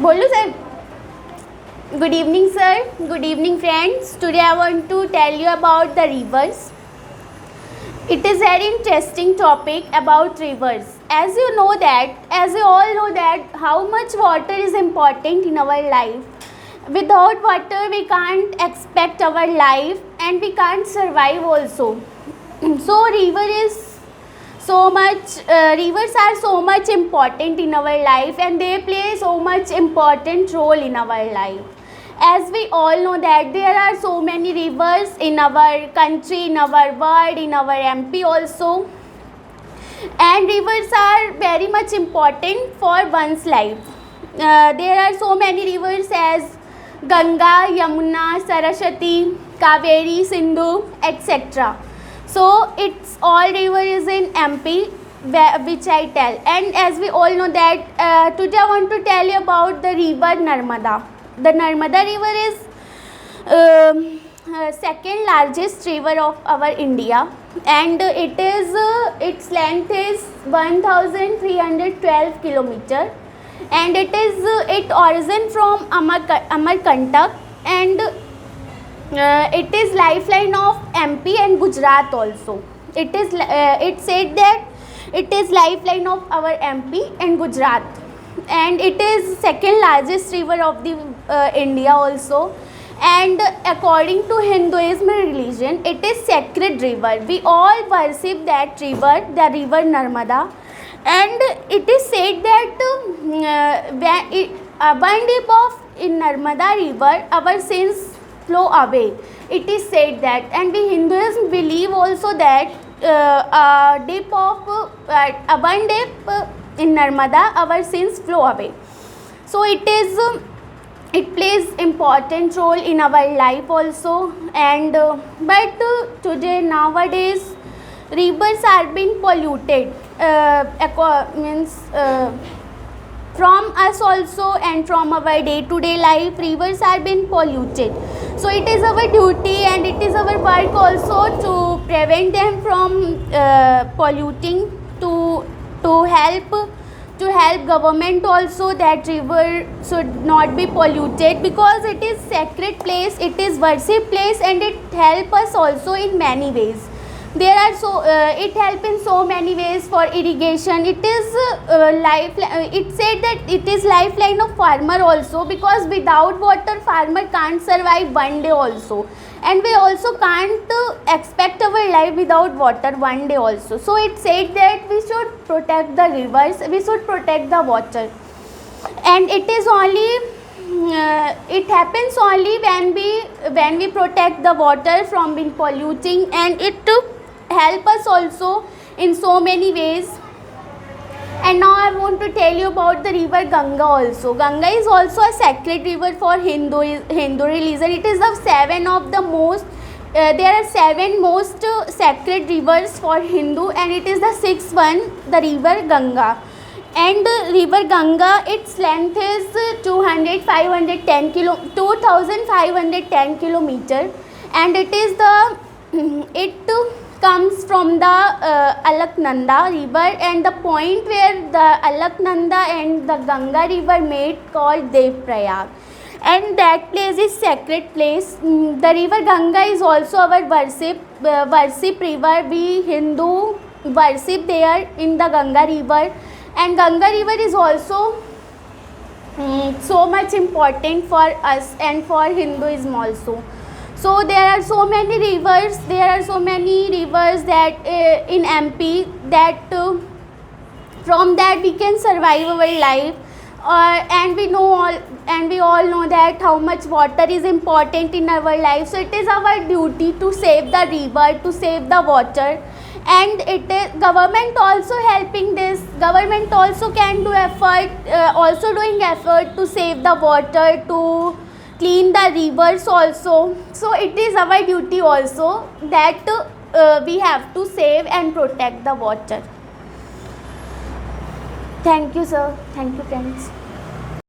बोलूँ sir? Good evening, sir. Good evening, friends. Today I want to tell you about the rivers. It is very interesting topic about rivers. As you all know that how much water is important in our life. Without water, we can't expect our life and we can't survive also. So rivers are so much important in our life and they play so much important role in our life. As we all know that there are so many rivers in our country, in our world, in our MP also, and rivers are very much important for one's life. There are so many rivers as Ganga, Yamuna, Saraswati, Kaveri, Sindhu, etc. So it's all river is in MP, which I tell. And as we all know that today I want to tell you about the river Narmada. The Narmada river is second largest river of our India, and its length is 1312 kilometer, and it origin from Amarkantak, and it is lifeline of MP and Gujarat also. It said that it is lifeline of our MP and Gujarat, and it is second largest river of the India also. And according to Hinduism religion, it is sacred river. We all worship that river, the river Narmada, and it is said that one dip of in Narmada river, our sins flow away. It is said that, and we Hinduism believe also that one dip in Narmada, our sins flow away. So it plays important role in our life also. And but today nowadays rivers are being polluted. From us also and from our day-to-day life, rivers are being polluted. So it is our duty and it is our work also to prevent them from polluting, to help government also that river should not be polluted, because it is sacred place, it is worship place, and it help us also in many ways. It help in so many ways for irrigation. It is it said that it is lifeline of farmer also, because without water farmer can't survive one day also, and we also can't expect our life without water one day also. So it said that we should protect the rivers, we should protect the water, and it is only it happens only when we protect the water from being polluting, and it help us also in so many ways. And now I want to tell you about the river Ganga also. Ganga is also a sacred river for Hindu religion. It is the there are seven most sacred rivers for Hindu, and it is the sixth one, the river Ganga. And river Ganga, its length is 2510 kilometer, and it comes from the Alaknanda river, and the point where the Alaknanda and the Ganga river meet called Devprayag, and that place is sacred place. The river Ganga is also our worship river. We Hindu worship there in the Ganga river, and Ganga river is also so much important for us and for Hinduism also. So there are so many rivers that in MP that from that we can survive our life, and we all know that how much water is important in our life. So it is our duty to save the river, to save the water, and it is government also helping this. Government also can do effort, also doing effort to save the water, to clean the rivers also. So it is our duty also that we have to save and protect the water. Thank you, sir. Thank you, friends.